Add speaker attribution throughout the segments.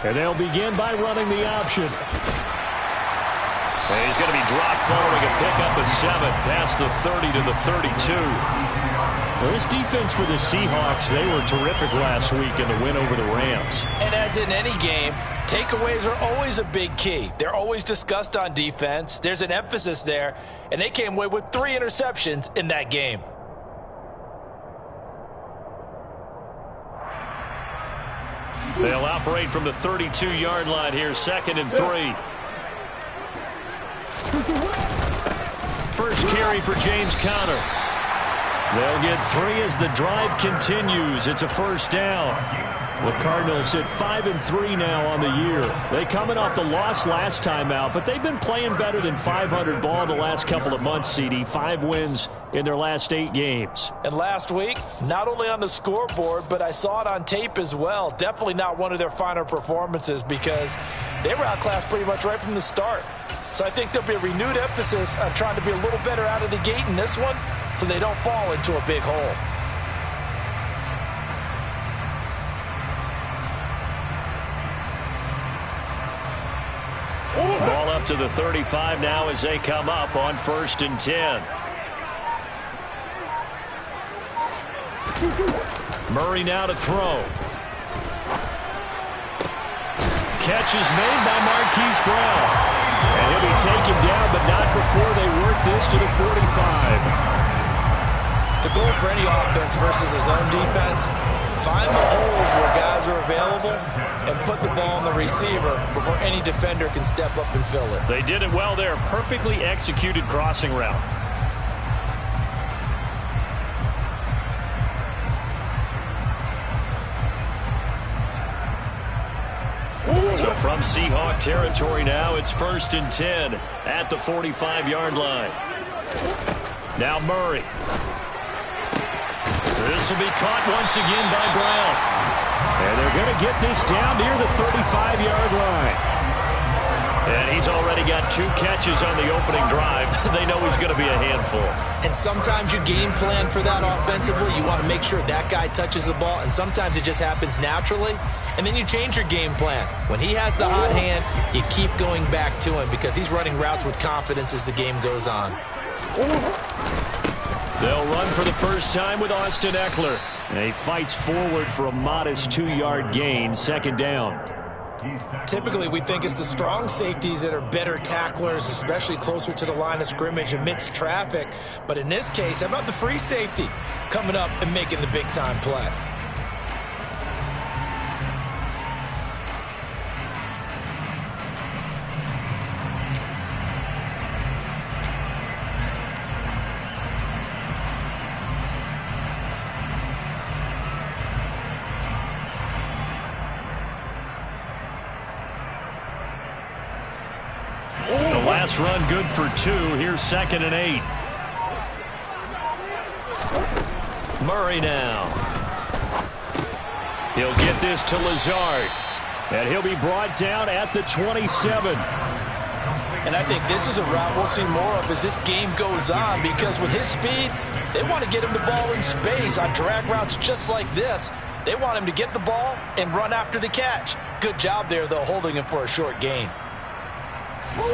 Speaker 1: And they'll begin by running the option. And he's going to be dropped following a pickup of 7 past the 30 to the 32. Well, this defense for the Seahawks, they were terrific last week in the win over the Rams.
Speaker 2: And as in any game, takeaways are always a big key. They're always discussed on defense. There's an emphasis there, and they came away with 3 interceptions in that game.
Speaker 1: They'll operate from the 32-yard line here, 2nd and 3. First carry for James Conner. They'll get 3 as the drive continues. It's a first down. The Cardinals sit 5-3 now on the year. They coming off the loss last time out, but they've been playing better than 500 ball the last couple of months, CD. 5 wins in their last 8 games.
Speaker 2: And last week, not only on the scoreboard, but I saw it on tape as well. Definitely not one of their finer performances because they were outclassed pretty much right from the start. So I think there'll be a renewed emphasis on trying to be a little better out of the gate in this one so they don't fall into a big hole.
Speaker 1: Ball up to the 35 now as they come up on 1st and 10. Murray now to throw. Catch is made by Marquise Brown. And he'll be taken down, but not before they work this to the 45.
Speaker 2: The goal for any offense versus his own defense, find the holes where guys are available and put the ball on the receiver before any defender can step up and fill it.
Speaker 1: They did it well there. Perfectly executed crossing route. So from Seahawk territory now, it's 1st and 10 at the 45-yard line. Now Murray. This will be caught once again by Brown. And they're going to get this down near the 35-yard line. And he's already got 2 catches on the opening drive. They know he's going to be a handful.
Speaker 2: And sometimes you game plan for that offensively. You want to make sure that guy touches the ball. And sometimes it just happens naturally. And then you change your game plan. When he has the hot hand, you keep going back to him because he's running routes with confidence as the game goes on.
Speaker 1: They'll run for the first time with Austin Eckler. And he fights forward for a modest 2-yard gain, 2nd down.
Speaker 2: Typically, we think it's the strong safeties that are better tacklers, especially closer to the line of scrimmage amidst traffic. But in this case, how about the free safety coming up and making the big-time play?
Speaker 1: Last run good for 2. Here's 2nd and 8. Murray now. He'll get this to Lazard. And he'll be brought down at the 27.
Speaker 2: And I think this is a route we'll see more of as this game goes on because with his speed, they want to get him the ball in space on drag routes just like this. They want him to get the ball and run after the catch. Good job there, though, holding him for a short gain.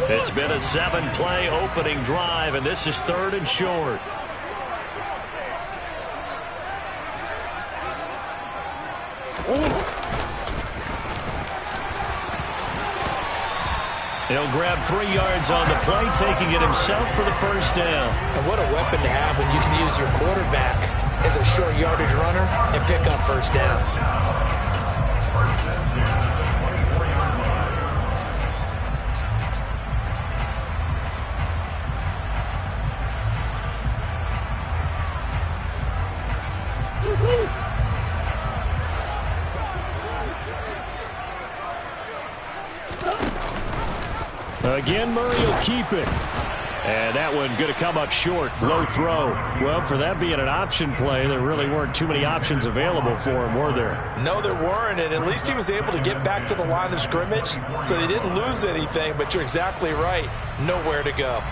Speaker 1: It's been a 7-play opening drive, and this is 3rd and short. He'll grab 3 yards on the play, taking it himself for the first down.
Speaker 2: And what a weapon to have when you can use your quarterback as a short yardage runner and pick up first downs.
Speaker 1: Again, Murray will keep it. And that one going to come up short. Low throw. Well, for that being an option play, there really weren't too many options available for him, were there?
Speaker 2: No, there weren't, and at least he was able to get back to the line of scrimmage, so they didn't lose anything, but you're exactly right. Nowhere to go.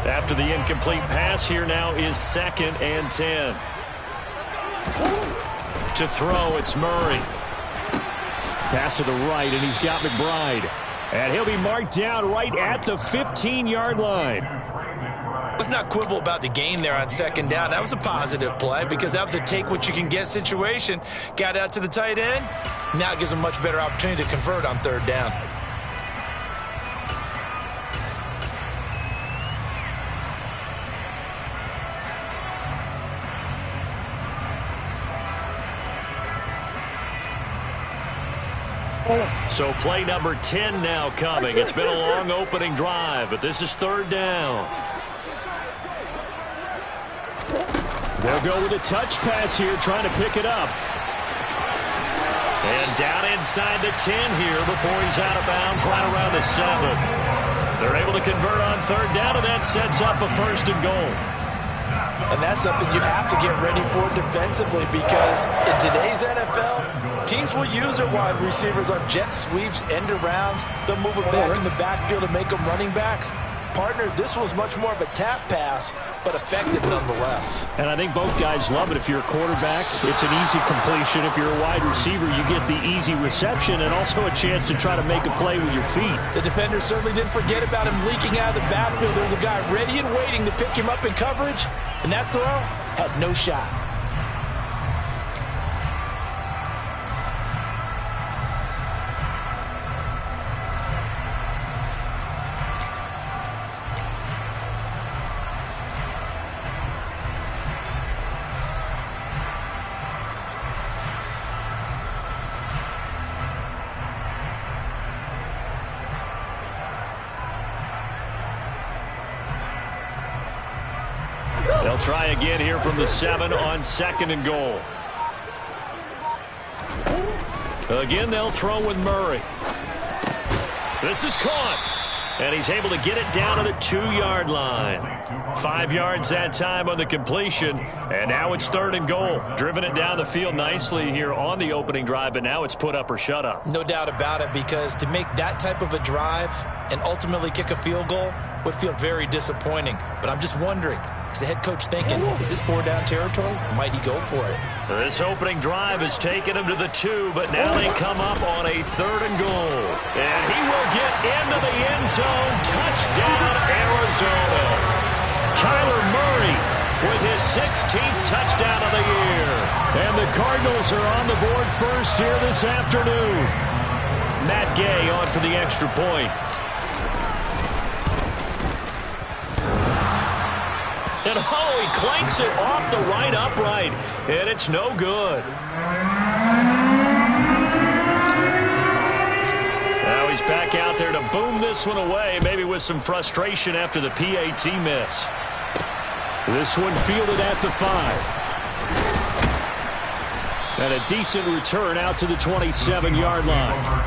Speaker 1: After the incomplete pass, here now is 2nd and 10. To throw, it's Murray. Pass to the right, and he's got McBride. And he'll be marked down right at the 15-yard line.
Speaker 2: Let's not quibble about the game there on 2nd down. That was a positive play because that was a take-what-you-can-get situation. Got out to the tight end. Now it gives them a much better opportunity to convert on 3rd down.
Speaker 1: So play number 10 now coming. It's been a long opening drive, but this is 3rd down. They'll go with a touch pass here, trying to pick it up. And down inside the 10 here before he's out of bounds right around the 7. They're able to convert on 3rd down, and that sets up a 1st and goal.
Speaker 2: And that's something you have to get ready for defensively because in today's NFL, teams will use their wide receivers on jet sweeps, end arounds. They'll move it back in the backfield and make them running backs. Partner, this was much more of a tap pass, but effective nonetheless.
Speaker 1: And I think both guys love it. If you're a quarterback, it's an easy completion. If you're a wide receiver, you get the easy reception and also a chance to try to make a play with your feet.
Speaker 2: The defender certainly didn't forget about him leaking out of the backfield. There was a guy ready and waiting to pick him up in coverage, and that throw had no shot.
Speaker 1: They'll try again here from the 7 on 2nd and goal. Again, they'll throw with Murray. This is caught. And he's able to get it down to the 2-yard line. 5 yards that time on the completion. And now it's 3rd and goal. Driven it down the field nicely here on the opening drive, but now it's put up or shut up.
Speaker 2: No doubt about it, because to make that type of a drive and ultimately kick a field goal would feel very disappointing. But I'm just wondering, is the head coach thinking, is this 4-down territory? Might he go for it?
Speaker 1: This opening drive has taken him to the 2, but now they come up on a 3rd and goal. And he will get into the end zone. Touchdown, Arizona. Kyler Murray with his 16th touchdown of the year. And the Cardinals are on the board first here this afternoon. Matt Gay on for the extra point. And he clanks it off the right upright, and it's no good. Now he's back out there to boom this one away, maybe with some frustration after the PAT miss. This one fielded at the 5. And a decent return out to the 27-yard line.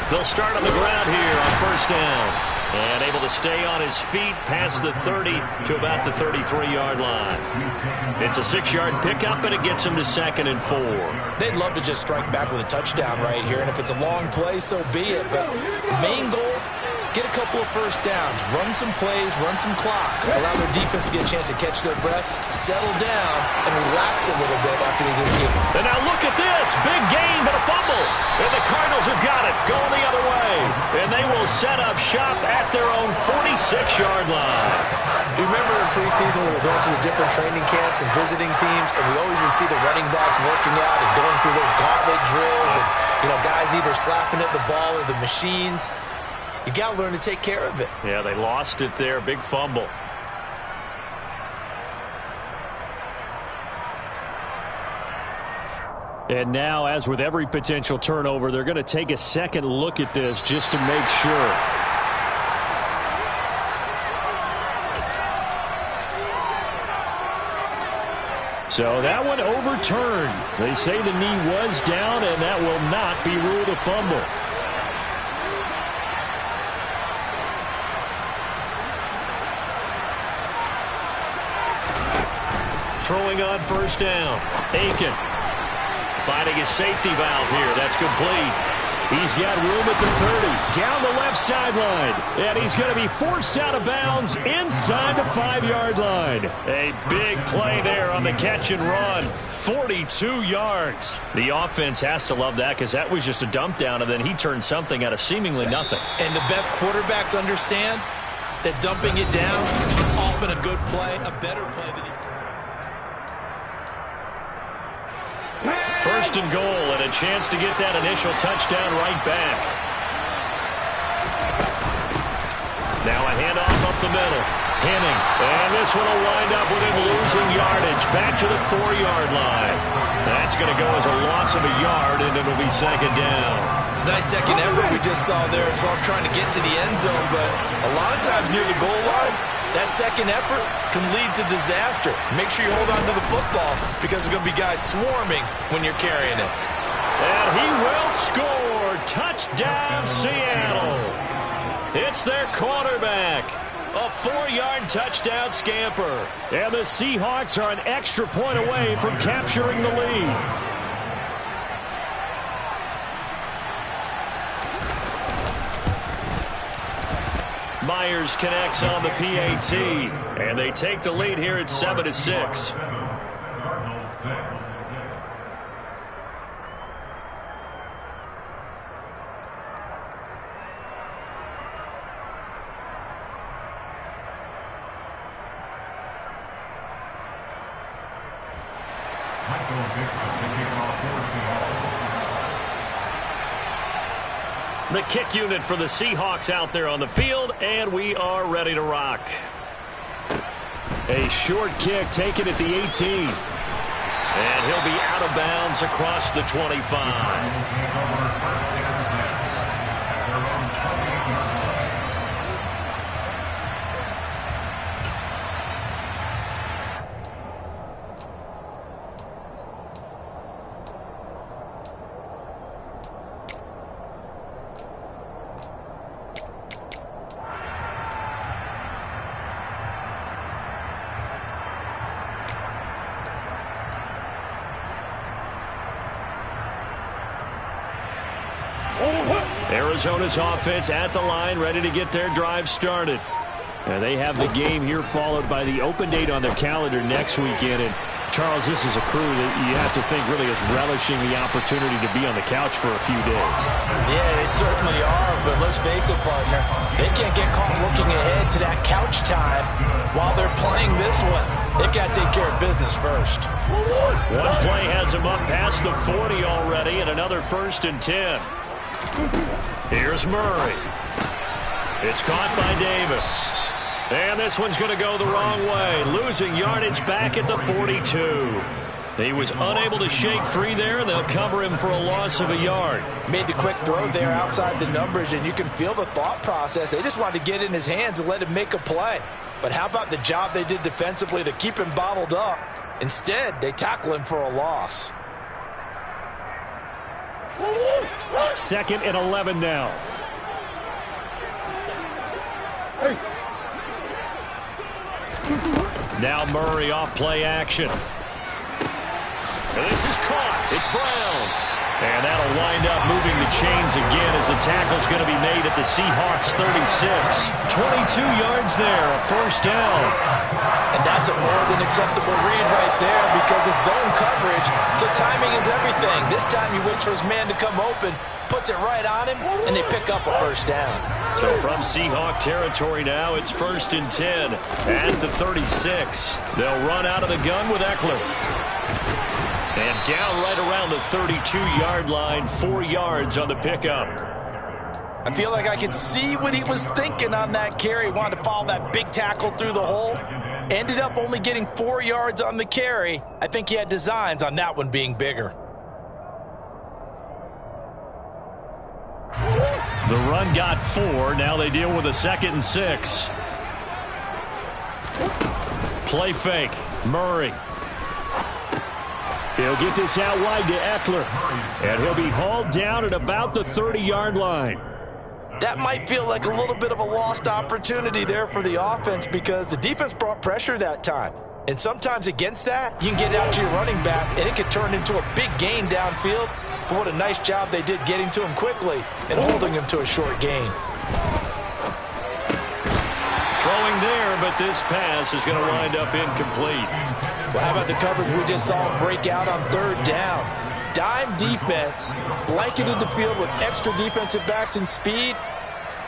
Speaker 1: They'll start on the ground here on 1st down. And able to stay on his feet past the 30 to about the 33-yard line. It's a 6-yard pickup, and it gets him to 2nd and 4.
Speaker 2: They'd love to just strike back with a touchdown right here, and if it's a long play, so be it. But the main goal, get a couple of 1st downs, run some plays, run some clock, allow their defense to get a chance to catch their breath, settle down, and relax a little bit after they just get it.
Speaker 1: And now look at this. Big gain, but a fumble. And the Cardinals have got it, going the other way. And they will set up shop at their own 46-yard line.
Speaker 2: You remember in preseason when we were going to the different training camps and visiting teams, and we always would see the running backs working out and going through those gauntlet drills, and guys either slapping at the ball or the machines. You got to learn to take care of it.
Speaker 1: Yeah, they lost it there. Big fumble. And now, as with every potential turnover, they're going to take a second look at this just to make sure. So that one overturned. They say the knee was down, and that will not be ruled a fumble. throwing on first down. Aiken finding his safety valve here. That's complete. He's got room at the 30, down the left sideline. And he's going to be forced out of bounds inside the 5-yard line. A big play there on the catch and run. 42 yards. The offense has to love that because that was just a dump down, and then he turned something out of seemingly nothing.
Speaker 2: And the best quarterbacks understand that dumping it down is often a good play, a better play than
Speaker 1: First and goal, and a chance to get that initial touchdown right back. Now a handoff up the middle. Henning, and this one will wind up with him losing yardage back to the 4-yard line. That's going to go as a loss of a yard, and it'll be second down.
Speaker 2: It's a nice second effort we just saw there. So I'm trying to get to the end zone, but a lot of times near the goal line, that second effort can lead to disaster. Make sure you hold on to the football because there's going to be guys swarming when you're carrying it.
Speaker 1: And he will score. Touchdown, Seattle. It's their quarterback. A 4-yard touchdown scamper. And the Seahawks are an extra point away from capturing the lead. Myers connects on the PAT, and they take the lead here at 7-6. The kick unit for the Seahawks out there on the field, and we are ready to rock. A short kick taken at the 18. And he'll be out of bounds across the 25. Arizona's offense at the line, ready to get their drive started. And they have the game here followed by the open date on their calendar next weekend. And Charles, this is a crew that you have to think really is relishing the opportunity to be on the couch for a few days.
Speaker 2: Yeah, they certainly are, but let's face it, partner. They can't get caught looking ahead to that couch time while they're playing this one. They've got to take care of business first.
Speaker 1: One play has them up past the 40 already, and another 1st and 10. Here's Murray. It's caught by Davis. And this one's going to go the wrong way. Losing yardage back at the 42. He was unable to shake free there, and they'll cover him for a loss of a yard.
Speaker 2: Made the quick throw there outside the numbers, and you can feel the thought process. They just wanted to get in his hands and let him make a play. But how about the job they did defensively to keep him bottled up? Instead, they tackle him for a loss.
Speaker 1: 2nd and 11 now. Now Murray off play action. And this is caught. It's Brown. And that'll wind up moving the chains again as the tackle's going to be made at the Seahawks 36. 22 yards there, a 1st down.
Speaker 2: And that's a more than acceptable read right there because it's zone coverage, so timing is everything. This time he waits for his man to come open, puts it right on him, and they pick up a 1st down.
Speaker 1: So from Seahawk territory now, it's 1st and 10 at the 36. They'll run out of the gun with Eckler. And down right around the 32-yard line, 4 yards on the pickup.
Speaker 2: I feel like I could see what he was thinking on that carry. He wanted to follow that big tackle through the hole. Ended up only getting 4 yards on the carry. I think he had designs on that one being bigger.
Speaker 1: The run got 4. Now they deal with a 2nd and 6. Play fake. Murray. He'll get this out wide to Eckler. And he'll be hauled down at about the 30-yard line.
Speaker 2: That might feel like a little bit of a lost opportunity there for the offense because the defense brought pressure that time. And sometimes against that, you can get it out to your running back, and it could turn into a big gain downfield. But what a nice job they did getting to him quickly and holding him to a short gain.
Speaker 1: Throwing there, but this pass is going to wind up incomplete.
Speaker 2: Well, how about the coverage we just saw him break out on third down? Dime defense, blanketed the field with extra defensive backs and speed,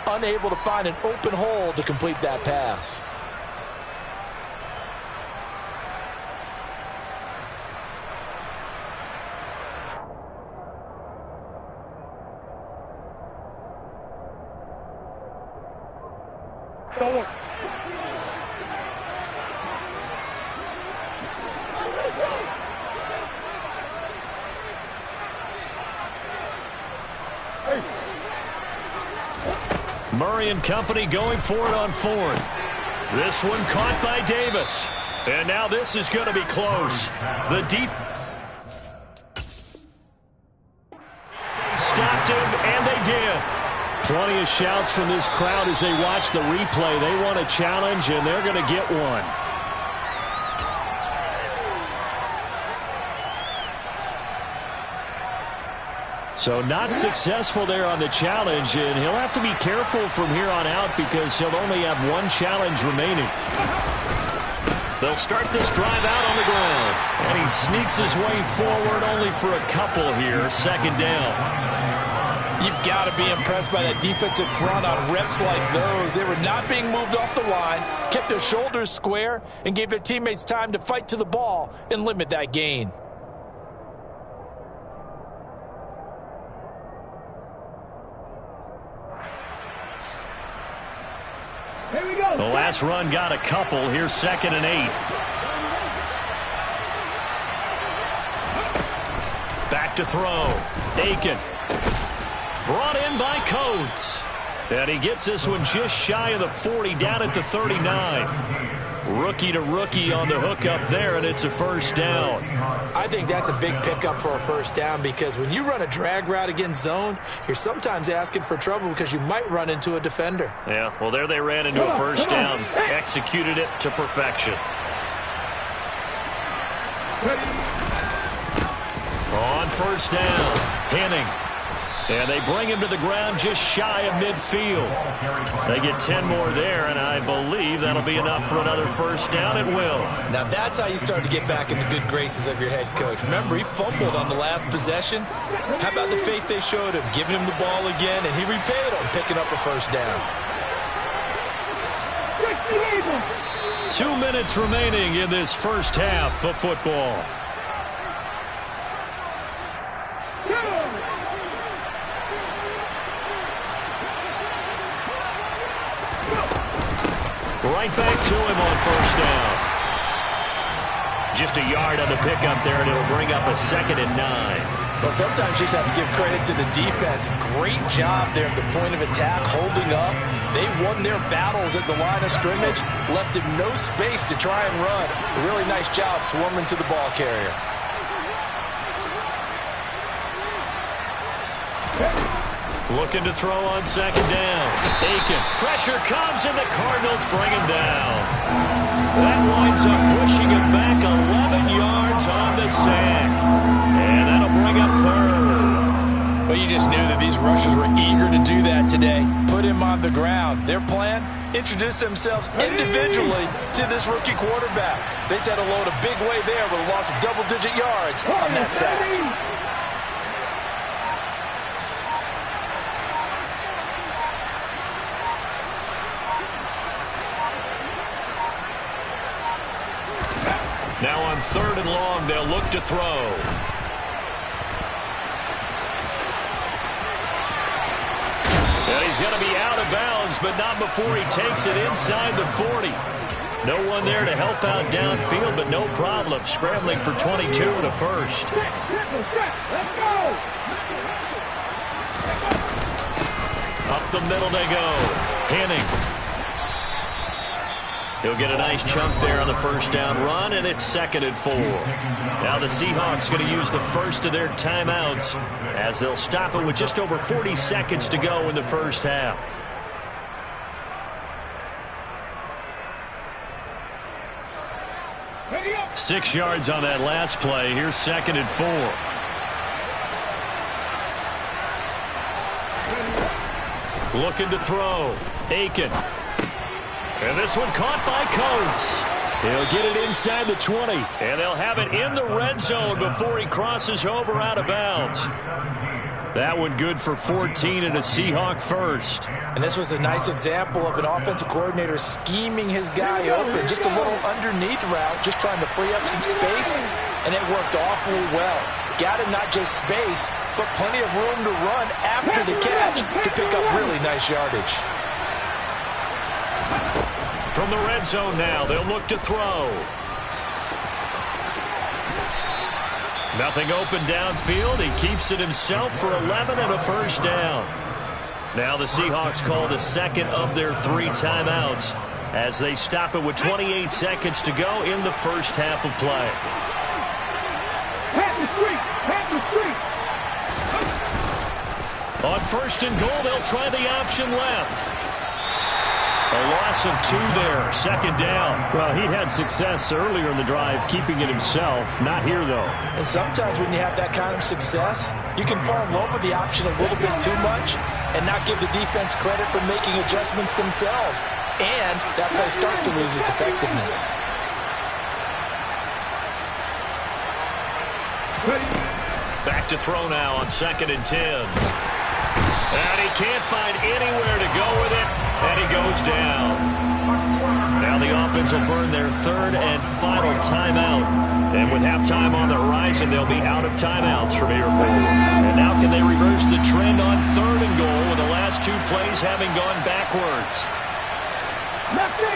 Speaker 2: unable to find an open hole to complete that pass.
Speaker 1: Murray and company going for it on fourth. This one caught by Davis. And now this is going to be close. The deep stopped him, and they did. Plenty of shouts from this crowd as they watch the replay. They want a challenge, and they're going to get one. So not successful there on the challenge, and he'll have to be careful from here on out because he'll only have one challenge remaining. They'll start this drive out on the ground, and he sneaks his way forward only for a couple here, second down.
Speaker 2: You've got to be impressed by that defensive front on reps like those. They were not being moved off the line, kept their shoulders square, and gave their teammates time to fight to the ball and limit that gain.
Speaker 1: Here we go. The last run got a couple. Here's 2nd and 8. Back to throw. Aiken. Brought in by Coates. And he gets this one just shy of the 40, down at the 39. Rookie to rookie on the hook up there, and it's a first down.
Speaker 2: I think that's a big pickup for a first down because when you run a drag route against zone, you're sometimes asking for trouble because you might run into a defender.
Speaker 1: Yeah, well, there they ran into a first down. Executed it to perfection. On first down, Henning. And they bring him to the ground just shy of midfield. They get 10 more there, and I believe that'll be enough for another first down. It will.
Speaker 2: Now that's how you start to get back in the good graces of your head coach. Remember, he fumbled on the last possession. How about the faith they showed him, giving him the ball again, and he repaid them, picking up a first down.
Speaker 1: 2 minutes remaining in this first half of football. Right back to him on first down. Just a yard on the pickup there, and it'll bring up a 2nd and 9.
Speaker 2: Well, sometimes you just have to give credit to the defense. Great job there at the point of attack, holding up. They won their battles at the line of scrimmage, left him no space to try and run. A really nice job swarming to the ball carrier.
Speaker 1: Looking to throw on 2nd down. Aiken. Pressure comes, and the Cardinals bring him down. That winds up pushing him back 11 yards on the sack. And that'll bring up 3rd.
Speaker 2: Well, you just knew that these rushers were eager to do that today. Put him on the ground. Their plan? Introduce themselves individually to this rookie quarterback. They set a load a big way there with a loss of double-digit yards on that sack.
Speaker 1: Now on 3rd and long, they'll look to throw. And he's going to be out of bounds, but not before he takes it inside the 40. No one there to help out downfield, but no problem. Scrambling for 22 and a first. Up the middle they go. Henning. He'll get a nice chunk there on the first down run, and it's 2nd and 4. Now the Seahawks going to use the first of their timeouts as they'll stop it with just over 40 seconds to go in the first half. 6 yards on that last play. Here's 2nd and 4. Looking to throw. Aiken. And this one caught by Coates. He'll get it inside the 20. And they'll have it in the red zone before he crosses over out of bounds. That one good for 14 and a Seahawk first.
Speaker 2: And this was a nice example of an offensive coordinator scheming his guy open. Just a little underneath route, just trying to free up some space. And it worked awfully well. Got him not just space, but plenty of room to run after the catch to pick up really nice yardage.
Speaker 1: From the red zone now, they'll look to throw. Nothing open downfield. He keeps it himself for 11 and a first down. Now the Seahawks call the second of their 3 timeouts as they stop it with 28 seconds to go in the first half of play. On 1st and goal, they'll try the option left. A loss of 2 there, 2nd down.
Speaker 3: Well, he had success earlier in the drive keeping it himself. Not here, though.
Speaker 2: And sometimes when you have that kind of success, you can fall in love with the option a little bit too much and not give the defense credit for making adjustments themselves. And that play starts to lose its effectiveness.
Speaker 1: Back to throw now on 2nd and 10. And he can't find anywhere to go with it, and he goes down. Now the offense will burn their 3rd and final timeout. And with halftime on the horizon, they'll be out of timeouts from here forward. And now can they reverse the trend on 3rd and goal with the last 2 plays having gone backwards?
Speaker 4: 19.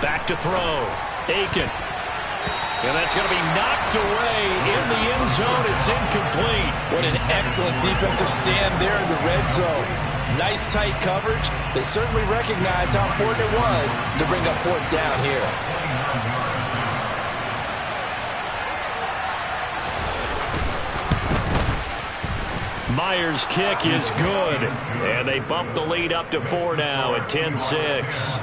Speaker 1: Back to throw. Aiken. And that's going to be knocked away in the end zone. It's incomplete.
Speaker 2: What an excellent defensive stand there in the red zone. Nice tight coverage. They certainly recognized how important it was to bring up 4th down here.
Speaker 1: Myers' kick is good. And they bump the lead up to 4 now at 10-6.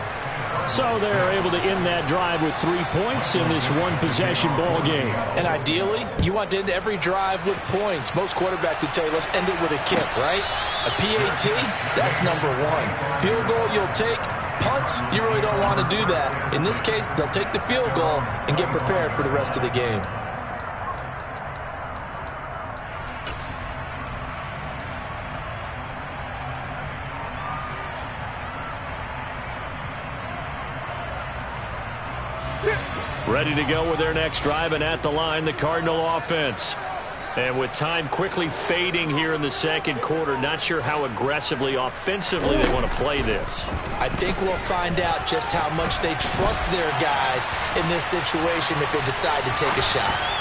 Speaker 3: So they're able to end that drive with 3 points in this one-possession ball game.
Speaker 2: And ideally, you want to end every drive with points. Most quarterbacks would tell you, let's end it with a kick, right? A PAT, that's number 1. Field goal, you'll take. Punts, you really don't want to do that. In this case, they'll take the field goal and get prepared for the rest of the game.
Speaker 1: Ready to go with their next drive, and at the line, the Cardinal offense. And with time quickly fading here in the second quarter, not sure how aggressively, offensively they want to play this.
Speaker 2: I think we'll find out just how much they trust their guys in this situation if they decide to take a shot.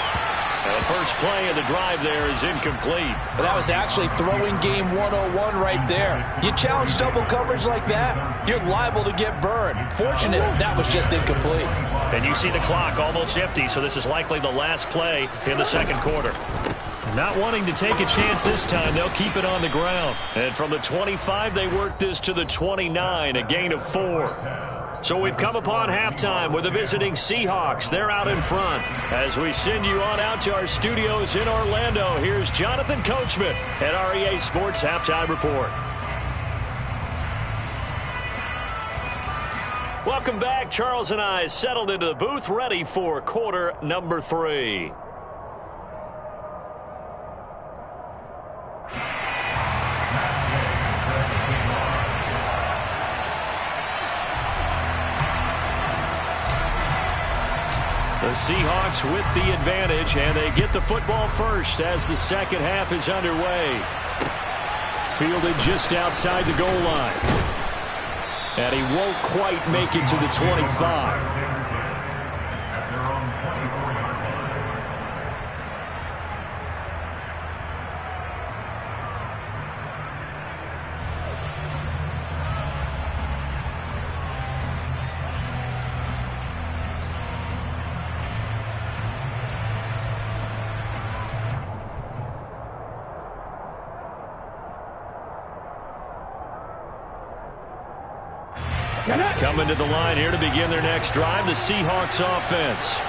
Speaker 1: The first play of the drive there is incomplete.
Speaker 2: But that was actually throwing game 101 right there. You challenge double coverage like that, you're liable to get burned. Fortunate that was just incomplete.
Speaker 1: And you see the clock almost empty, so this is likely the last play in the second quarter. Not wanting to take a chance this time, they'll keep it on the ground. And from the 25, they work this to the 29, a gain of 4. So we've come upon halftime with the visiting Seahawks. They're out in front. As we send you on out to our studios in Orlando, here's Jonathan Coachman at REA Sports Halftime Report. Welcome back. Charles and I settled into the booth, ready for quarter number 3. The Seahawks with the advantage, and they get the football first as the second half is underway.
Speaker 3: Fielded just outside the goal line. And he won't quite make it to the 25.
Speaker 1: Coming to the line here to begin their next drive, the Seahawks offense.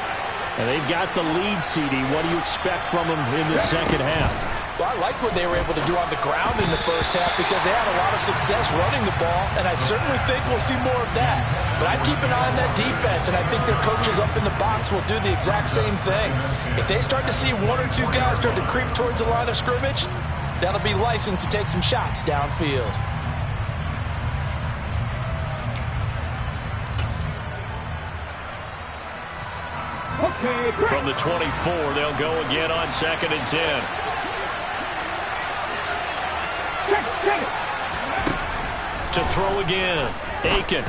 Speaker 1: And they've got the lead, CD. What do you expect from them in the second half?
Speaker 2: Well, I like what they were able to do on the ground in the first half because they had a lot of success running the ball, and I certainly think we'll see more of that. But I'd keep an eye on that defense, and I think their coaches up in the box will do the exact same thing. If they start to see one or two guys start to creep towards the line of scrimmage, that'll be license to take some shots downfield.
Speaker 1: From the 24, they'll go again on 2nd and 10. To throw again. Aiken.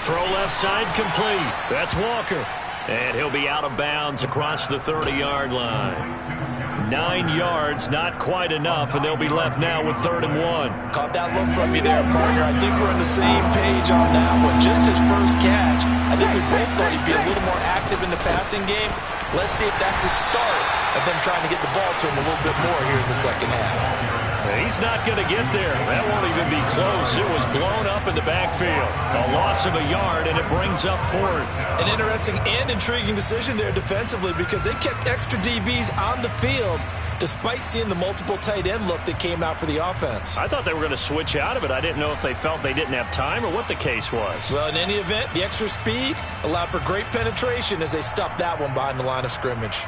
Speaker 1: Throw left side complete. That's Walker. And he'll be out of bounds across the 30-yard line. 9 yards, not quite enough, and they'll be left now with 3rd and 1.
Speaker 2: Caught that look from you there, partner. I think we're on the same page on that one. Just his first catch. I think we both thought he'd be a little more active in the passing game. Let's see if that's the start of them trying to get the ball to him a little bit more here in the second half.
Speaker 1: He's not going to get there. That won't even be close. It was blown up in the backfield. A loss of a yard, and it brings up 4th.
Speaker 2: An interesting and intriguing decision there defensively because they kept extra DBs on the field despite seeing the multiple tight end look that came out for the offense.
Speaker 1: I thought they were going to switch out of it. I didn't know if they felt they didn't have time or what the case was.
Speaker 2: Well, in any event, the extra speed allowed for great penetration as they stuffed that one behind the line of scrimmage.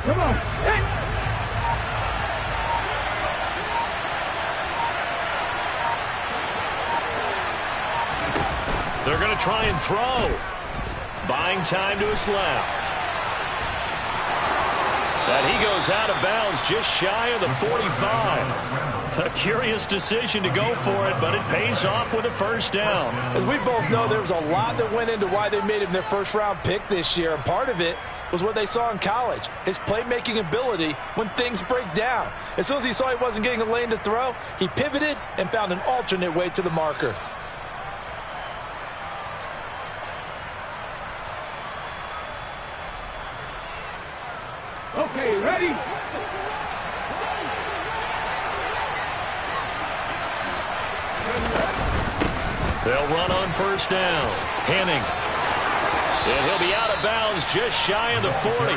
Speaker 4: Come on. Hey.
Speaker 1: They're going to try and throw. Buying time to his left. And he goes out of bounds just shy of the 45. A curious decision to go for it, but it pays off with a first down.
Speaker 2: As we both know, there was a lot that went into why they made him their first-round pick this year, and part of it was what they saw in college, his playmaking ability when things break down. As soon as he saw he wasn't getting a lane to throw, he pivoted and found an alternate way to the marker.
Speaker 4: Okay, ready?
Speaker 1: They'll run on first down. Henning. And he'll be out of bounds just shy of the 40.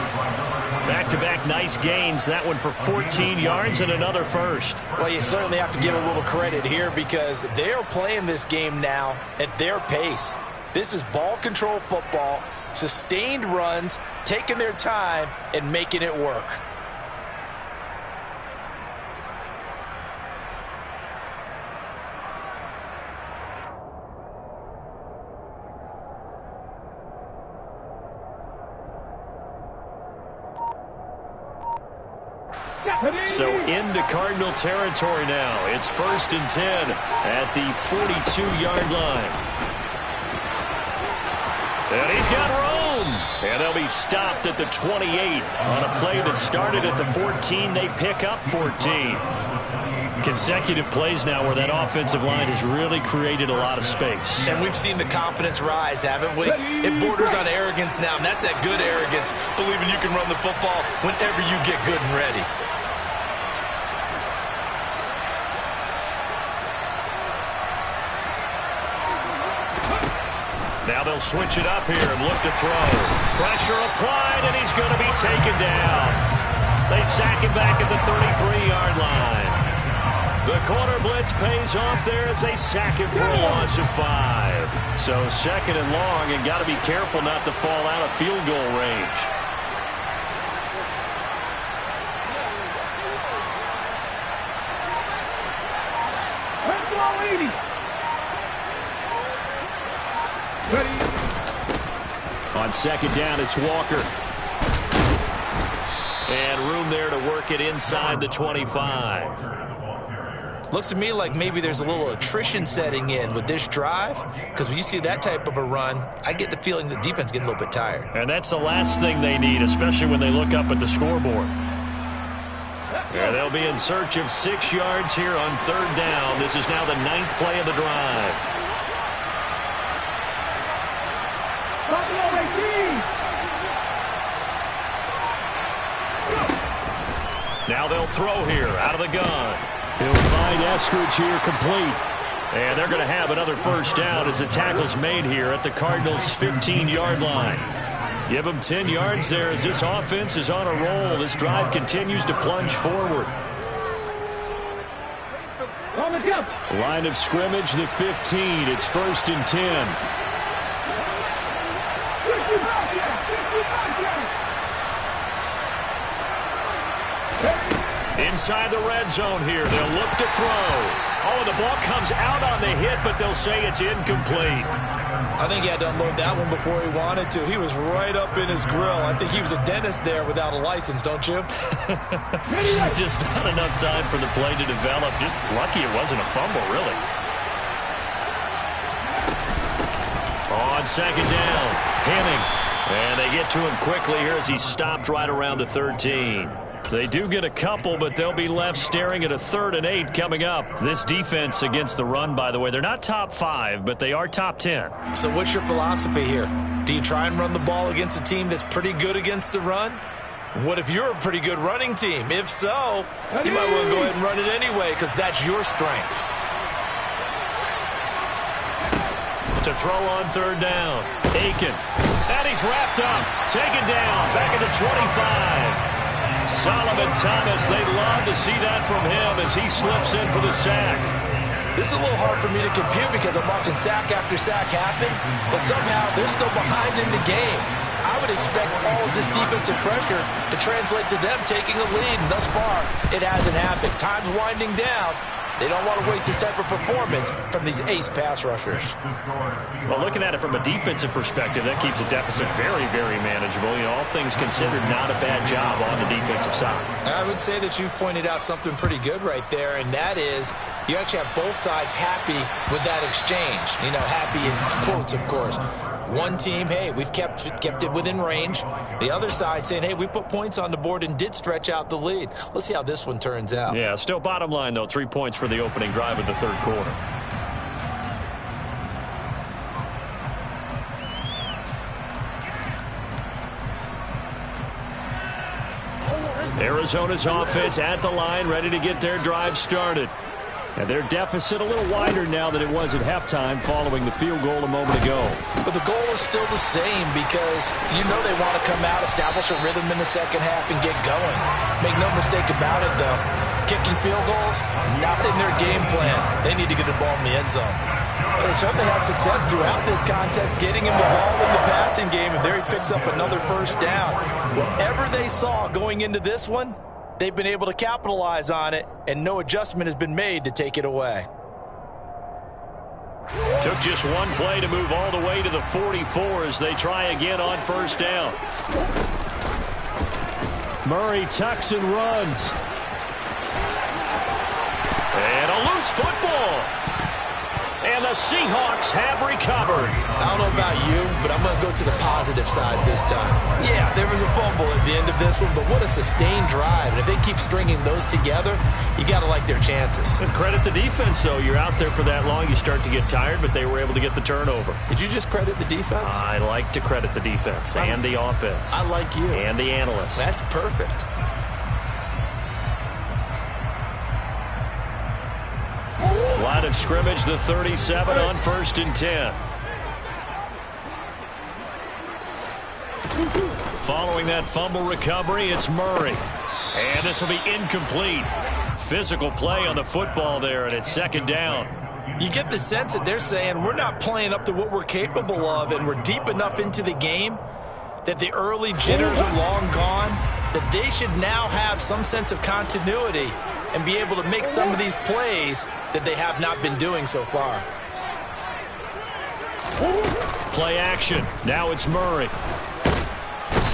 Speaker 1: Back-to-back nice gains. That one for 14 yards and another first.
Speaker 2: Well, you certainly have to give a little credit here because they are playing this game now at their pace. This is ball control football, sustained runs, taking their time and making it work.
Speaker 1: So into Cardinal territory now. It's 1st and 10 at the 42-yard line. And he's got room. And they'll be stopped at the 28 on a play that started at the 14. They pick up 14. Consecutive plays now where that offensive line has really created a lot of space.
Speaker 2: And we've seen the confidence rise, haven't we? It borders on arrogance now, and that's that good arrogance, believing you can run the football whenever you get good and ready.
Speaker 1: Now they'll switch it up here and look to throw. Pressure applied, and he's going to be taken down. They sack him back at the 33-yard line. The corner blitz pays off there as they sack him for a loss of 5. So 2nd and long, and got to be careful not to fall out of field goal range.
Speaker 4: Let's go, 80. Ready.
Speaker 1: On 2nd down, it's Walker. And room there to work it inside the 25.
Speaker 2: Looks to me like maybe there's a little attrition setting in with this drive, because when you see that type of a run, I get the feeling the defense is getting a little bit tired.
Speaker 1: And that's the last thing they need, especially when they look up at the scoreboard. And they'll be in search of 6 yards here on 3rd down. This is now the 9th play of the drive. Now they'll throw here out of the gun. He'll find Eskridge here complete. And they're going to have another 1st down as the tackle's made here at the Cardinals' 15-yard line. Give them 10 yards there as this offense is on a roll. This drive continues to plunge forward. Line of scrimmage, the 15. It's 1st and 10. Inside the red zone here. They'll look to throw. Oh, the ball comes out on the hit, but they'll say it's incomplete.
Speaker 2: I think he had to unload that one before he wanted to. He was right up in his grill. I think he was a dentist there without a license, don't you?
Speaker 1: Just not enough time for the play to develop. Just lucky it wasn't a fumble, really. On 2nd down, Henning. And they get to him quickly here as he stopped right around the 13. They do get a couple, but they'll be left staring at a 3rd and 8 coming up. This defense against the run, by the way, they're not top 5, but they are top 10.
Speaker 2: So what's your philosophy here? Do you try and run the ball against a team that's pretty good against the run? What if you're a pretty good running team? If so, you might want to go ahead and run it anyway because that's your strength.
Speaker 1: To throw on 3rd down, Aiken. And he's wrapped up, taken down, back at the 25. Solomon Thomas, they'd love to see that from him as he slips in for the sack.
Speaker 2: This is a little hard for me to compute because I'm watching sack after sack happen, but somehow they're still behind in the game. I would expect all of this defensive pressure to translate to them taking a lead, and thus far, it hasn't happened. Time's winding down. They don't want to waste this type of performance from these ace pass rushers.
Speaker 1: Well, looking at it from a defensive perspective, that keeps the deficit very, very manageable. You know, all things considered, not a bad job on the defensive side.
Speaker 2: I would say that you've pointed out something pretty good right there, and that is you actually have both sides happy with that exchange. You know, happy in quotes, of course. One team, hey, we've kept it within range. The other side saying, hey, we put points on the board and did stretch out the lead. Let's see how this one turns out.
Speaker 1: Yeah, still bottom line, though, 3 points for the opening drive of the 3rd quarter. Arizona's offense at the line, ready to get their drive started. And their deficit a little wider now than it was at halftime following the field goal a moment ago.
Speaker 2: But the goal is still the same because you know they want to come out, establish a rhythm in the second half, and get going. Make no mistake about it, though. Kicking field goals, not in their game plan. They need to get the ball in the end zone. They certainly had success throughout this contest getting him the ball in the passing game, and there he picks up another 1st down. Whatever they saw going into this one, they've been able to capitalize on it, and no adjustment has been made to take it away.
Speaker 1: Took just one play to move all the way to the 44 as they try again on 1st down. Murray tucks and runs. And a loose football. And the Seahawks have recovered.
Speaker 2: I don't know about you, but I'm going to go to the positive side this time. Yeah, there was a fumble at the end of this one, but what a sustained drive. And if they keep stringing those together, you got to like their chances.
Speaker 1: And credit the defense, though. You're out there for that long, you start to get tired, but they were able to get the turnover.
Speaker 2: Did you just credit the defense?
Speaker 1: I like to credit the defense and the offense.
Speaker 2: I like you.
Speaker 1: And the analysts.
Speaker 2: That's perfect.
Speaker 1: Line of scrimmage, the 37 on 1st and 10. Following that fumble recovery, it's Murray. And this will be incomplete. Physical play on the football there, and it's 2nd down.
Speaker 2: You get the sense that they're saying we're not playing up to what we're capable of, and we're deep enough into the game that the early jitters are long gone, that they should now have some sense of continuity and be able to make some of these plays that they have not been doing so far.
Speaker 1: Play action. Now it's Murray.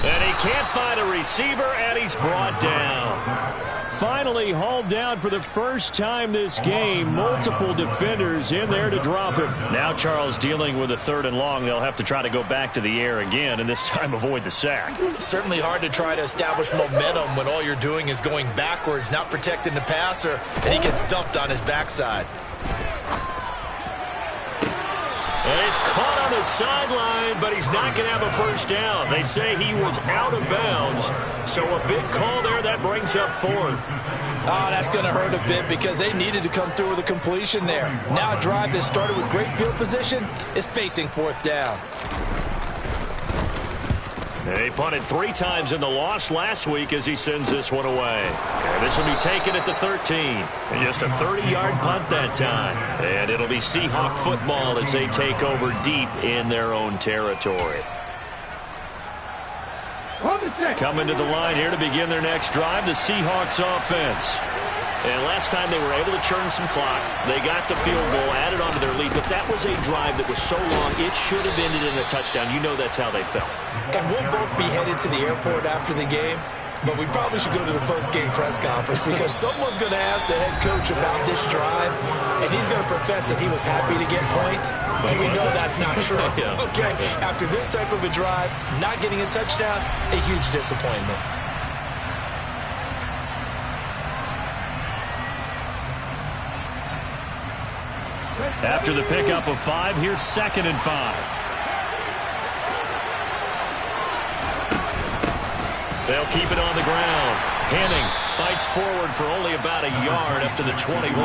Speaker 1: And he can't find a receiver, and he's brought down. finally hauled down for the first time this game. Multiple defenders in there to drop him. Now Charles dealing with a 3rd and long. They'll have to try to go back to the air again, and this time avoid the sack.
Speaker 2: Certainly hard to try to establish momentum when all you're doing is going backwards, not protecting the passer, and he gets dumped on his backside.
Speaker 1: And he's caught on the sideline, but he's not going to have a first down. They say he was out of bounds, so a big call there that brings up 4th.
Speaker 2: Oh, that's going to hurt a bit because they needed to come through with a completion there. Now a drive that started with great field position is facing 4th down.
Speaker 1: He punted 3 times in the loss last week as he sends this one away. And this will be taken at the 13. And just a 30-yard punt that time. And it'll be Seahawk football as they take over deep in their own territory. Coming to the line here to begin their next drive, the Seahawks offense. And last time they were able to churn some clock. They got the field goal, added onto their lead. But that was a drive that was so long, it should have ended in a touchdown. You know that's how they felt.
Speaker 2: And we'll both be headed to the airport after the game. But we probably should go to the post-game press conference because someone's going to ask the head coach about this drive, and he's going to profess that he was happy to get points, and we know that's not true.
Speaker 1: Yeah.
Speaker 2: Okay, after this type of a drive, not getting a touchdown, a huge disappointment.
Speaker 1: After the pickup of 5, here's 2nd and 5. They'll keep it on the ground. Henning fights forward for only about a yard up to the 21.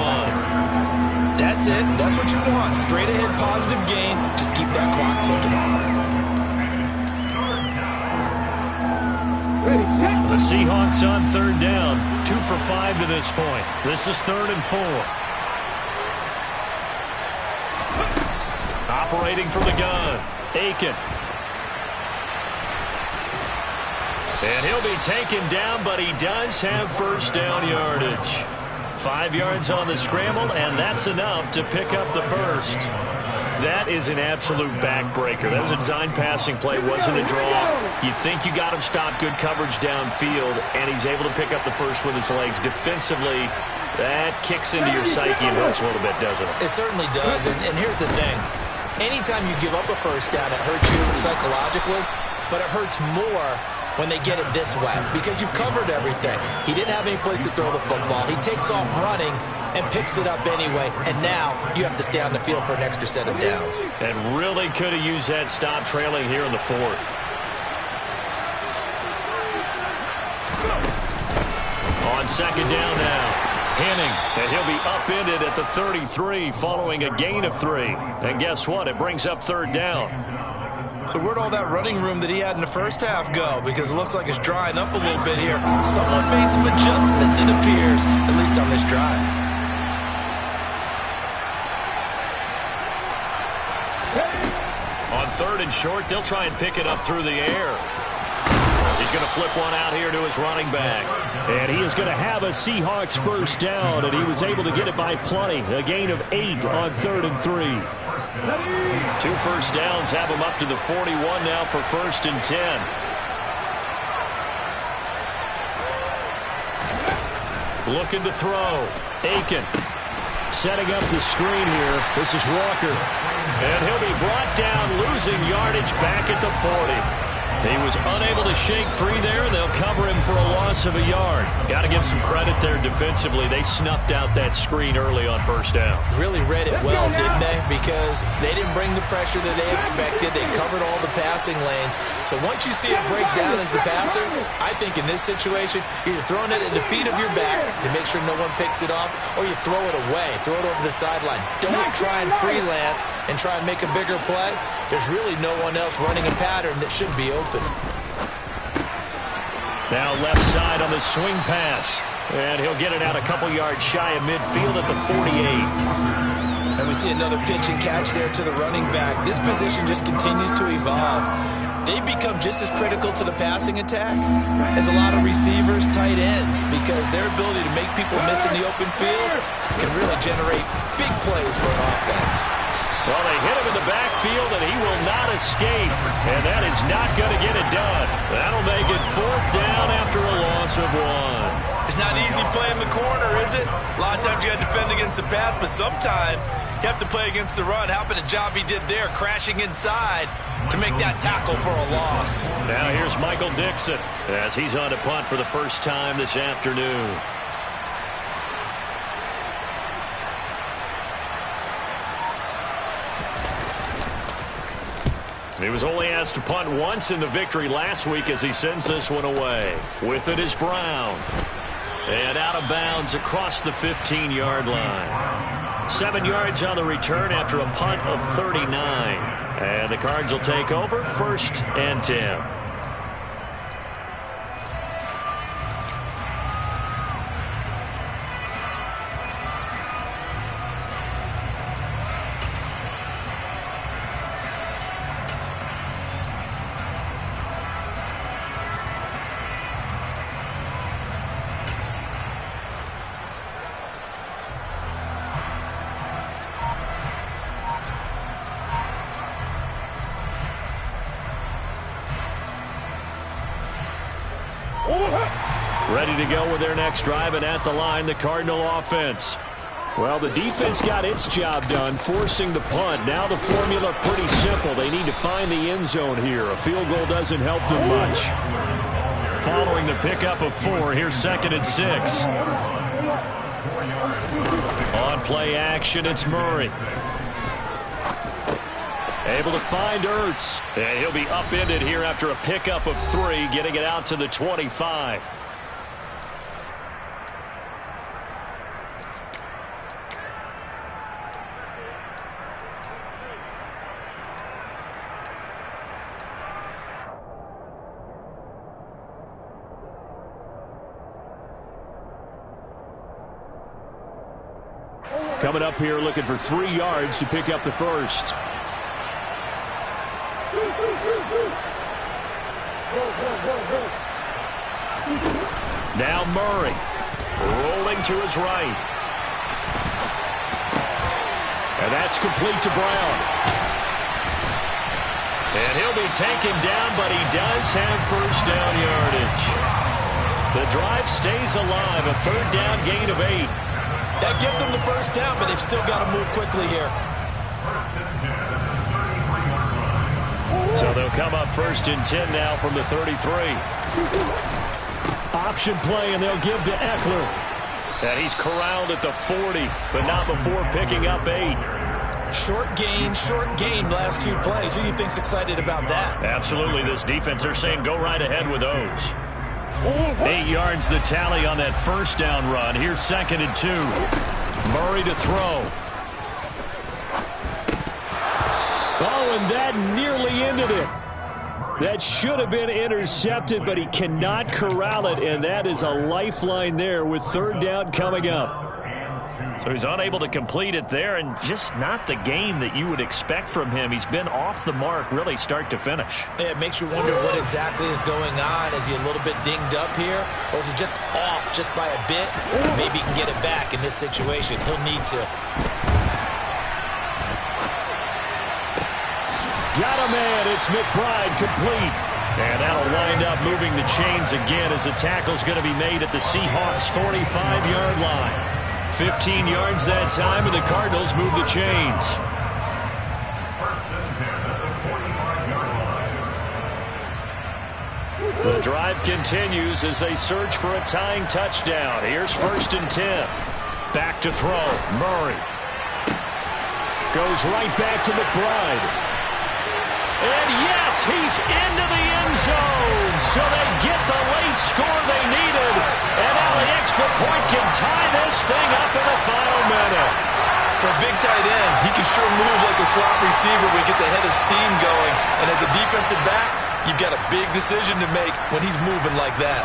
Speaker 2: That's it. That's what you want. Straight ahead positive gain. Just keep that clock ticking.
Speaker 1: The Seahawks on 3rd down. 2 for 5 to this point. This is 3rd and 4. Operating from the gun. Aiken. And he'll be taken down, but he does have first down yardage. 5 yards on the scramble, and that's enough to pick up the first. That is an absolute backbreaker. That was a design passing play, wasn't a draw. You think you got him stopped, good coverage downfield, and he's able to pick up the first with his legs. Defensively, that kicks into your psyche and hurts a little bit, doesn't it?
Speaker 2: It certainly does, and here's the thing. Anytime you give up a first down, it hurts you psychologically, but it hurts more when they get it this way because you've covered everything. He didn't have any place to throw the football. He takes off running and picks it up anyway, and now you have to stay on the field for an extra set of downs.
Speaker 1: And really could have used that stop trailing here in the 4th. On 2nd down now. Henning, and he'll be upended at the 33 following a gain of 3. And guess what? It brings up 3rd down.
Speaker 2: So where'd all that running room that he had in the first half go? Because it looks like it's drying up a little bit here. Someone made some adjustments, it appears, at least on this drive.
Speaker 1: On 3rd and short, they'll try and pick it up through the air. He's going to flip one out here to his running back. And he is going to have a Seahawks first down, and he was able to get it by plenty. A gain of 8 on 3rd and 3. 2 first downs have him up to the 41 now for 1st and 10. Looking to throw. Aiken setting up the screen here. This is Walker. And he'll be brought down, losing yardage back at the 40. He was unable to shake free there, and they'll cover him for a loss of a yard. Got to give some credit there defensively. They snuffed out that screen early on first down.
Speaker 2: Really read it well, didn't they? Because they didn't bring the pressure that they expected. They covered all the passing lanes. So once you see it break down as the passer, I think in this situation, you're either throwing it at the feet of your back to make sure no one picks it off, or you throw it away, throw it over the sideline. Don't try and freelance and try and make a bigger play. There's really no one else running a pattern that should be open.
Speaker 1: Now left side on the swing pass. And he'll get it out a couple yards shy of midfield at the 48.
Speaker 2: And we see another pitch and catch there to the running back. This position just continues to evolve. They become just as critical to the passing attack as a lot of receivers, tight ends, because their ability to make people miss in the open field can really generate big plays for an offense.
Speaker 1: Well, they hit him in the backfield. midfield, and he will not escape. And that is not going to get it done. That'll make it 4th down after a loss of 1.
Speaker 2: It's not easy playing the corner, is it? A lot of times you got to defend against the pass, but sometimes you have to play against the run. How about the job he did there, crashing inside to make that tackle for a loss?
Speaker 1: Now here's Michael Dixon as he's on to punt for the first time this afternoon. He was only asked to punt once in the victory last week as he sends this one away. With it is Brown. And out of bounds across the 15-yard line. 7 yards on the return after a punt of 39. And the Cards will take over 1st and 10. Ready to go with their next drive, and at the line, the Cardinal offense. Well, the defense got its job done, forcing the punt. Now the formula pretty simple. They need to find the end zone here. A field goal doesn't help them much. Following the pickup of 4, here's 2nd and 6. On play action, it's Murray. Able to find Ertz. And he'll be upended here after a pickup of 3, getting it out to the 25. Coming up here looking for 3 yards to pick up the first. Now Murray rolling to his right. And that's complete to Brown. And he'll be taken down, but he does have first down yardage. The drive stays alive, a 3rd down gain of 8.
Speaker 2: That gets them the first down, but they've still got to move quickly here.
Speaker 1: So they'll come up 1st and 10 now from the 33. Option play, and they'll give to Eckler. And he's corralled at the 40, but not before picking up 8.
Speaker 2: Short gain last 2 plays. Who do you think's excited about that?
Speaker 1: Absolutely. This defense, they're saying go right ahead with those. 8 yards the tally on that first down run. Here's 2nd and 2. Murray to throw. Oh, and that nearly ended it. That should have been intercepted, but he cannot corral it, and that is a lifeline there with 3rd down coming up. So he's unable to complete it there, and just not the game that you would expect from him. He's been off the mark, really, start to finish.
Speaker 2: Yeah, it makes you wonder what exactly is going on. Is he a little bit dinged up here, or is he just off just by a bit? Maybe he can get it back in this situation. He'll need to.
Speaker 1: Got a man. It's McBride complete. And that'll wind up moving the chains again as the tackle's going to be made at the Seahawks' 45-yard line. 15 yards that time, and the Cardinals move the chains. The drive continues as they search for a tying touchdown. Here's 1st and 10. Back to throw. Murray goes right back to McBride. And yes, he's into the end zone. So they get the late score they needed. And now the extra point can tie this thing up in the final minute.
Speaker 2: For a big tight end, he can sure move like a slot receiver when he gets a head of steam going. And as a defensive back, you've got a big decision to make when he's moving like that.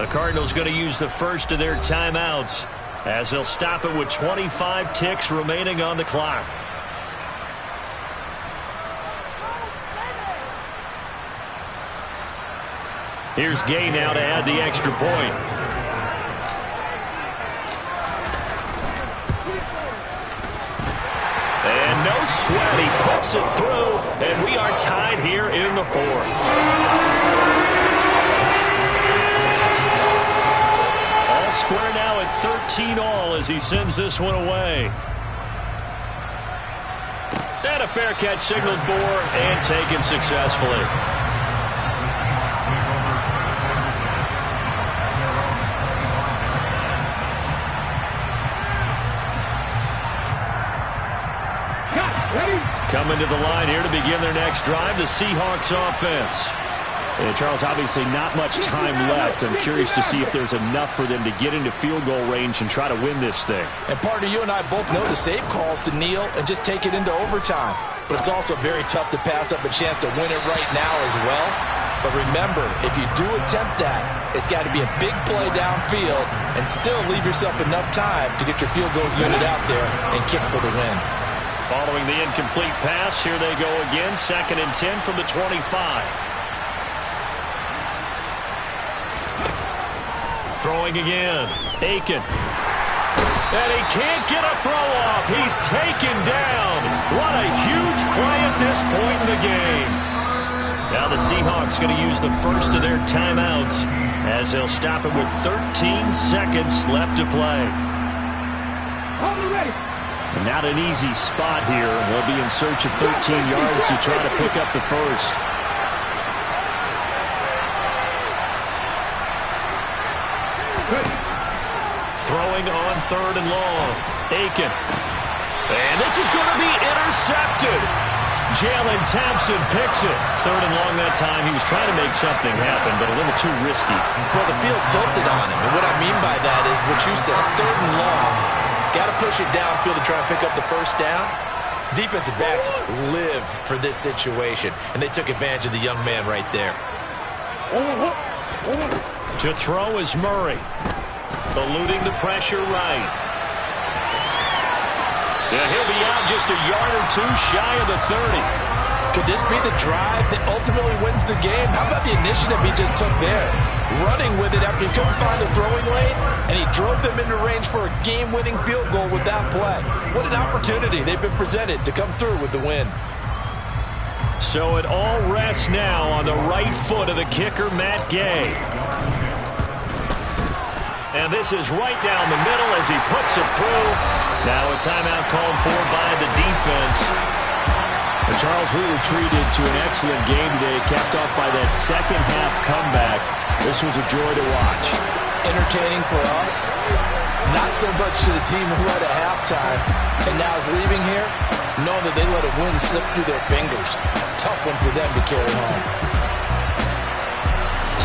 Speaker 1: The Cardinals going to use the first of their timeouts as they'll stop it with 25 ticks remaining on the clock. Here's Gay now to add the extra point. And no sweat. He puts it through, and we are tied here in the fourth. All square now at 13-all as he sends this one away. And a fair catch signaled for and taken successfully. Coming to the line here to begin their next drive, the Seahawks offense.
Speaker 3: And Charles, obviously not much time left. I'm curious to see if there's enough for them to get into field goal range and try to win this thing.
Speaker 2: And partner, you and I both know the safe calls to kneel and just take it into overtime. But it's also very tough to pass up a chance to win it right now as well. But remember, if you do attempt that, it's got to be a big play downfield and still leave yourself enough time to get your field goal unit out there and kick for the win.
Speaker 1: Following the incomplete pass, here they go again. 2nd and 10 from the 25. Throwing again. Aiken. And he can't get a throw off. He's taken down. What a huge play at this point in the game. Now the Seahawks going to use the first of their timeouts as they'll stop it with 13 seconds left to play.
Speaker 3: Not an easy spot here. They'll be in search of 13 yards to try to pick up the first.
Speaker 1: Throwing on 3rd and long. Aiken. And this is going to be intercepted. Jalen Thompson picks it. 3rd and long that time. He was trying to make something happen, but a little too risky.
Speaker 2: Well, the field tilted on him. And what I mean by that is what you said. 3rd and long. Got to push it downfield to try and pick up the first down. Defensive backs live for this situation, and they took advantage of the young man right there.
Speaker 1: To throw is Murray. Eluding the pressure right. Yeah, he'll be out just a yard or two shy of the 30.
Speaker 2: Could this be the drive that ultimately wins the game? How about the initiative he just took there? Running with it after he couldn't find the throwing lane, and he drove them into range for a game-winning field goal with that play. What an opportunity they've been presented to come through with the win.
Speaker 1: So it all rests now on the right foot of the kicker, Matt Gay. And this is right down the middle as he puts it through. Now a timeout called for by the defense.
Speaker 3: And Charles, we were treated to an excellent game today, capped off by that second-half comeback. This was a joy to watch.
Speaker 2: Entertaining for us, not so much to the team who led at halftime and now is leaving here, knowing that they let a win slip through their fingers. Tough one for them to carry home.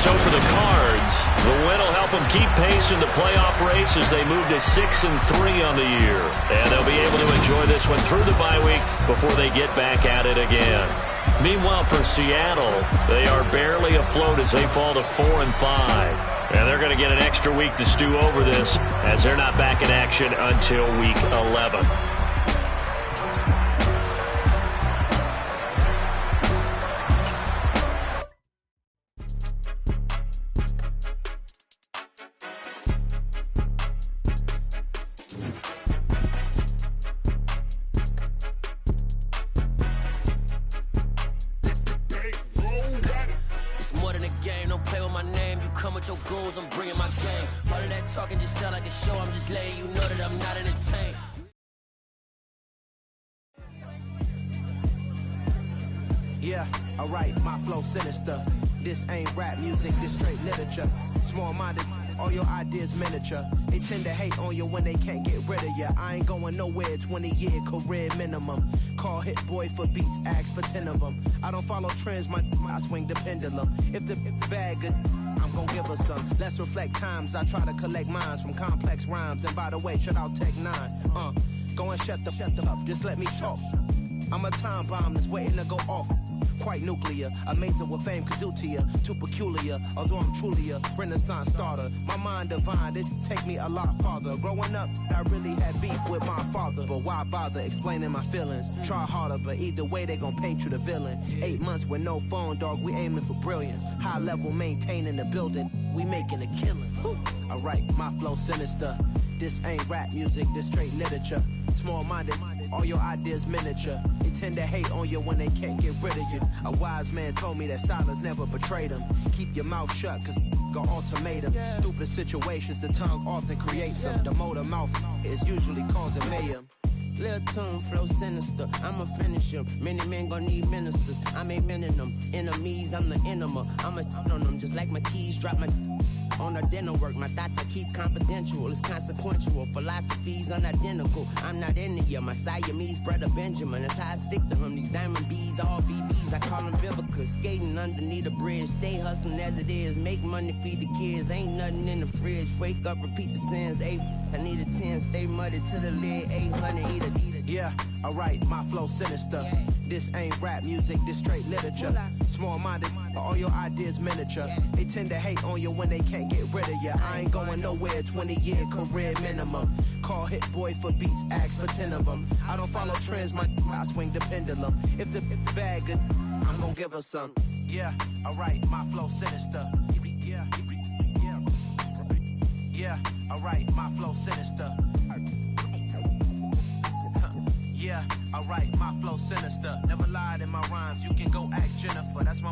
Speaker 1: So for the Cards, the win will help them keep pace in the playoff race as they move to 6-3 on the year. And they'll be able to enjoy this one through the bye week before they get back at it again. Meanwhile, for Seattle, they are barely afloat as they fall to 4-5. And they're going to get an extra week to stew over this as they're not back in action until week 11.
Speaker 5: Yeah, alright, my flow sinister. This ain't rap music, this straight literature. Small-minded, all your ideas miniature. They tend to hate on you when they can't get rid of you. I ain't going nowhere, 20-year career minimum. Call Hit Boy for beats, ask for 10 of them. I don't follow trends, I swing the pendulum. If the bag good, I'm gonna give her some. Let's reflect times, I try to collect minds from complex rhymes. And by the way, shut out Tech 9. Go and shut the up, just let me talk. I'm a time bomb that's waiting to go off. quite nuclear. Amazing what fame could do to you. Too peculiar, although I'm truly a Renaissance starter. My mind divine, it take me a lot farther. Growing up, I really had beef with my father. But why bother explaining my feelings? Try harder, but either way they gon' paint you the villain. 8 months with no phone, dog, we aiming for brilliance. High level maintaining the building, we making a killing. Alright, my flow sinister. This ain't rap music, this straight literature. Small-minded, all your ideas miniature. They tend to hate on you when they can't get rid of you. A wise man told me that silence never betrayed him. Keep your mouth shut, cause got ultimatums. Stupid situations, the tongue often creates them. The motor mouth is usually causing mayhem.
Speaker 6: Lil' tune, flow sinister, I'ma finish him. Many men gon' need ministers, I'm a men in them. Enemies, I'm the enema, I'ma on them. Just like my keys, drop my on a dinner work. My thoughts I keep confidential, it's consequential. Philosophies unidentical, I'm not into ya. My Siamese brother Benjamin, that's how I stick to him. These diamond bees, all BBs, I call them Vivica. Skating underneath the bridge, stay hustling as it is. Make money, feed the kids, ain't nothing in the fridge. Wake up, repeat the sins, I need a 10, stay muddy to the lid, 800, eat a.
Speaker 5: Yeah, alright, my flow sinister. This ain't rap music, this straight literature. Small-minded, all your ideas miniature. They tend to hate on you when they can't get rid of you. I ain't going nowhere, 20-year career minimum. Call Hit Boy for beats, ask for 10 of them. I don't follow trends, I swing the pendulum. If the bag good, I'm gonna give her some. Yeah, alright, my flow sinister. Yeah, alright, my flow sinister. Yeah, alright, my flow sinister. Never lied in my rhymes, you can go ask Jennifer, that's my